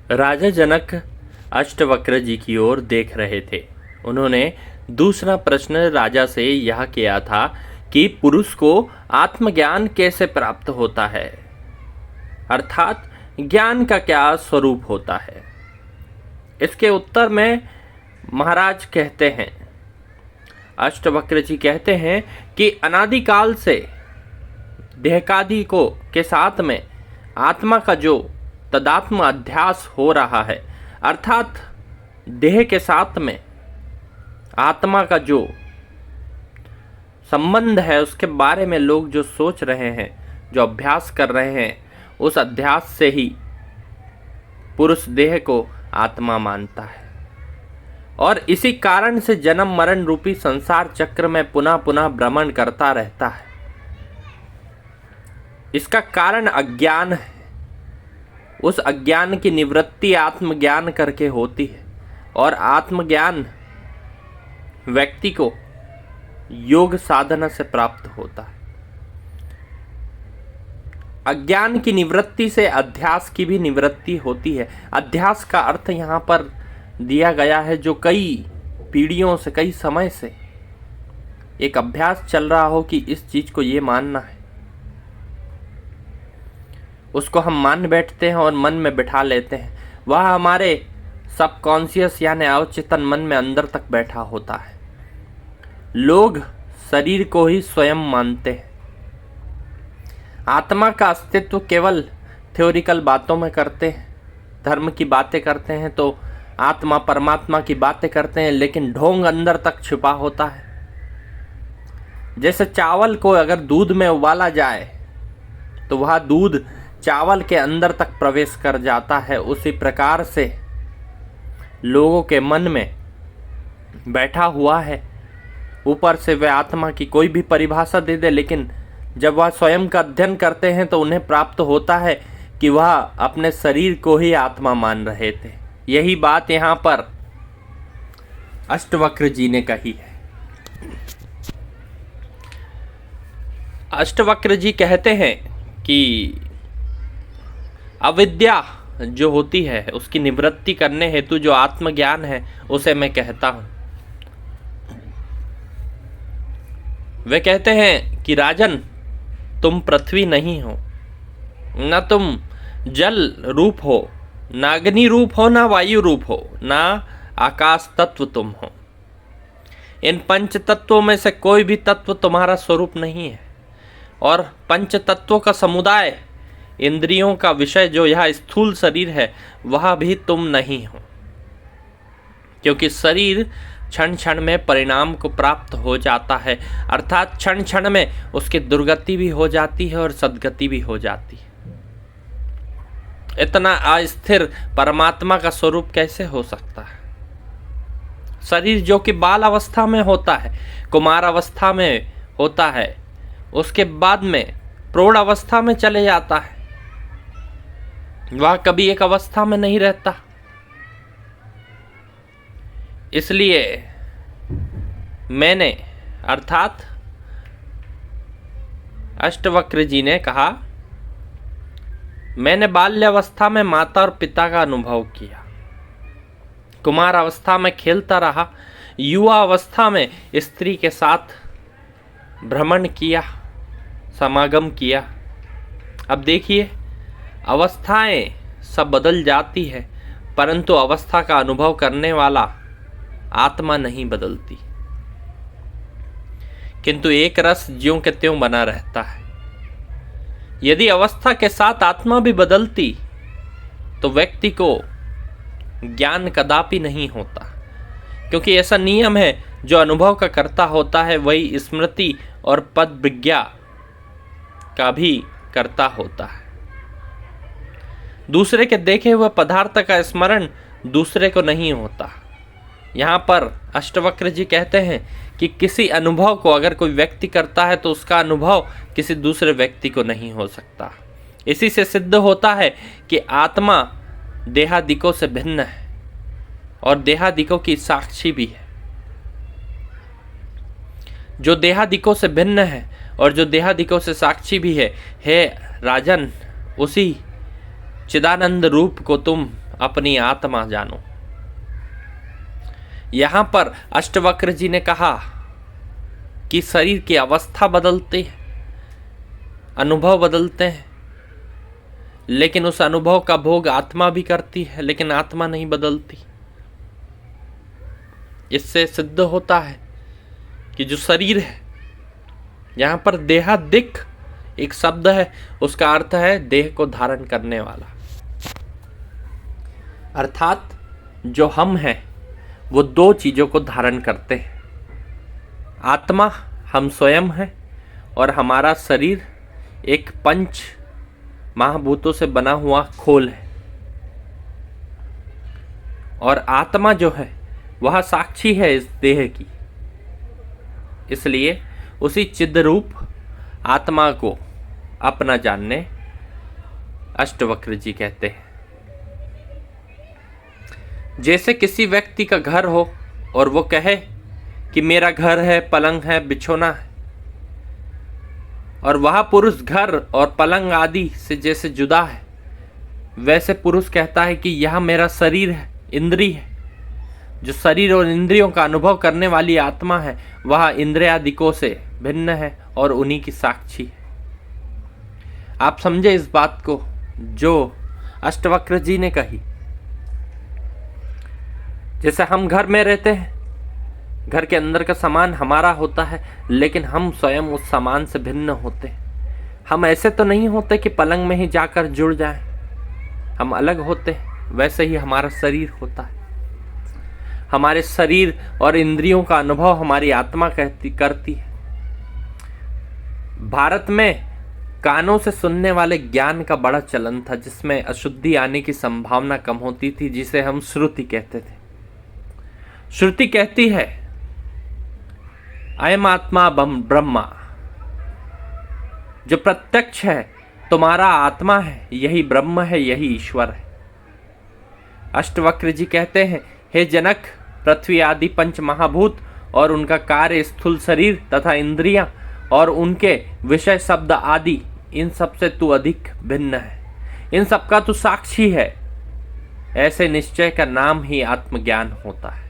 राजा जनक अष्टवक्र जी की ओर देख रहे थे। उन्होंने दूसरा प्रश्न राजा से यह किया था कि पुरुष को आत्मज्ञान कैसे प्राप्त होता है, अर्थात ज्ञान का क्या स्वरूप होता है। इसके उत्तर में महाराज कहते हैं, अष्टवक्र जी कहते हैं कि अनादिकाल से देहकादि को के साथ में आत्मा का जो तदात्म अध्यास हो रहा है, अर्थात देह के साथ में आत्मा का जो संबंध है, उसके बारे में लोग जो सोच रहे हैं, जो अभ्यास कर रहे हैं, उस अध्यास से ही पुरुष देह को आत्मा मानता है और इसी कारण से जन्म मरण रूपी संसार चक्र में पुनः पुनः भ्रमण करता रहता है। इसका कारण अज्ञान है। उस अज्ञान की निवृत्ति आत्मज्ञान करके होती है और आत्मज्ञान व्यक्ति को योग साधना से प्राप्त होता है। अज्ञान की निवृत्ति से अध्यास की भी निवृत्ति होती है। अध्यास का अर्थ यहाँ पर दिया गया है जो कई पीढ़ियों से, कई समय से एक अभ्यास चल रहा हो कि इस चीज को ये मानना है, उसको हम मान बैठते हैं और मन में बिठा लेते हैं। वह हमारे सबकॉन्शियस यानी अवचेतन मन में अंदर तक बैठा होता है। लोग शरीर को ही स्वयं मानते हैं। आत्मा का अस्तित्व केवल थ्योरिकल बातों में करते हैं, धर्म की बातें करते हैं तो आत्मा परमात्मा की बातें करते हैं, लेकिन ढोंग अंदर तक छिपा होता है। जैसे चावल को अगर दूध में उबाला जाए तो वह दूध चावल के अंदर तक प्रवेश कर जाता है, उसी प्रकार से लोगों के मन में बैठा हुआ है। ऊपर से वे आत्मा की कोई भी परिभाषा दे दे, लेकिन जब वह स्वयं का अध्ययन करते हैं तो उन्हें प्राप्त होता है कि वह अपने शरीर को ही आत्मा मान रहे थे। यही बात यहाँ पर अष्टवक्र जी ने कही है। अष्टवक्र जी कहते हैं कि अविद्या जो होती है उसकी निवृत्ति करने हेतु जो आत्मज्ञान है उसे मैं कहता हूं। वे कहते हैं कि राजन, तुम पृथ्वी नहीं हो, न तुम जल रूप हो, न अग्नि रूप हो, न वायु रूप हो, न आकाश तत्व तुम हो। इन पंच तत्वों में से कोई भी तत्व तुम्हारा स्वरूप नहीं है और पंच तत्वों का समुदाय, इंद्रियों का विषय जो यह स्थूल शरीर है, वह भी तुम नहीं हो। क्योंकि शरीर क्षण क्षण में परिणाम को प्राप्त हो जाता है, अर्थात क्षण क्षण में उसकी दुर्गति भी हो जाती है और सद्गति भी हो जाती है। इतना अस्थिर परमात्मा का स्वरूप कैसे हो सकता है? शरीर जो कि बाल अवस्था में होता है, कुमार अवस्था में होता है, उसके बाद में प्रौढ़ अवस्था में चले जाता है, वह कभी एक अवस्था में नहीं रहता। इसलिए मैंने अर्थात अष्टवक्र जी ने कहा, मैंने बाल्यावस्था में माता और पिता का अनुभव किया, कुमार अवस्था में खेलता रहा, युवा अवस्था में स्त्री के साथ भ्रमण किया, समागम किया। अब देखिए, अवस्थाएं सब बदल जाती है, परंतु अवस्था का अनुभव करने वाला आत्मा नहीं बदलती, किंतु एक रस ज्यों के त्यों बना रहता है। यदि अवस्था के साथ आत्मा भी बदलती तो व्यक्ति को ज्ञान कदापि नहीं होता, क्योंकि ऐसा नियम है, जो अनुभव का करता होता है वही स्मृति और पद विज्ञा का भी करता होता है। दूसरे के देखे हुए पदार्थ का स्मरण दूसरे को नहीं होता। यहाँ पर अष्टवक्र जी कहते हैं कि किसी अनुभव को अगर कोई व्यक्ति करता है तो उसका अनुभव किसी दूसरे व्यक्ति को नहीं हो सकता। इसी से सिद्ध होता है कि आत्मा देहादिकों से भिन्न है और देहादिकों की साक्षी भी है। जो देहादिकों से भिन्न है और जो देहादिकों से साक्षी भी है राजन, उसी चिदानंद रूप को तुम अपनी आत्मा जानो। यहां पर अष्टवक्र जी ने कहा कि शरीर की अवस्था बदलती है, अनुभव बदलते हैं, लेकिन उस अनुभव का भोग आत्मा भी करती है, लेकिन आत्मा नहीं बदलती। इससे सिद्ध होता है कि जो शरीर है, यहां पर देहादिक एक शब्द है, उसका अर्थ है देह को धारण करने वाला। अर्थात जो हम हैं वो दो चीजों को धारण करते हैं। आत्मा हम स्वयं हैं और हमारा शरीर एक पंच महाभूतों से बना हुआ खोल है। और आत्मा जो है वह साक्षी है इस देह की। इसलिए उसी चिद्रूप आत्मा को अपना जानने अष्टवक्र जी कहते हैं। जैसे किसी व्यक्ति का घर हो और वो कहे कि मेरा घर है, पलंग है, बिछोना है, और वह पुरुष घर और पलंग आदि से जैसे जुदा है, वैसे पुरुष कहता है कि यह मेरा शरीर है, इंद्रिय है। जो शरीर और इंद्रियों का अनुभव करने वाली आत्मा है वह इंद्रियादिकों से भिन्न है और उन्हीं की साक्षी है। आप समझे इस बात को जो अष्टवक्र जी ने कही। जैसे हम घर में रहते हैं, घर के अंदर का सामान हमारा होता है, लेकिन हम स्वयं उस सामान से भिन्न होते हैं। हम ऐसे तो नहीं होते कि पलंग में ही जाकर जुड़ जाएं, हम अलग होते हैं। वैसे ही हमारा शरीर होता है। हमारे शरीर और इंद्रियों का अनुभव हमारी आत्मा करती है। भारत में कानों से सुनने वाले ज्ञान का बड़ा चलन था, जिसमें अशुद्धि आने की संभावना कम होती थी, जिसे हम श्रुति कहते थे। श्रुति कहती है अयम आत्मा ब्रह्मा, जो प्रत्यक्ष है तुम्हारा आत्मा है, यही ब्रह्म है, यही ईश्वर है। अष्टवक्र जी कहते हैं, हे जनक, पृथ्वी आदि पंच महाभूत और उनका कार्य, स्थूल शरीर तथा इंद्रियां और उनके विषय शब्द आदि, इन सब से तू अधिक भिन्न है। इन सब का तू साक्षी है। ऐसे निश्चय का नाम ही आत्मज्ञान होता है।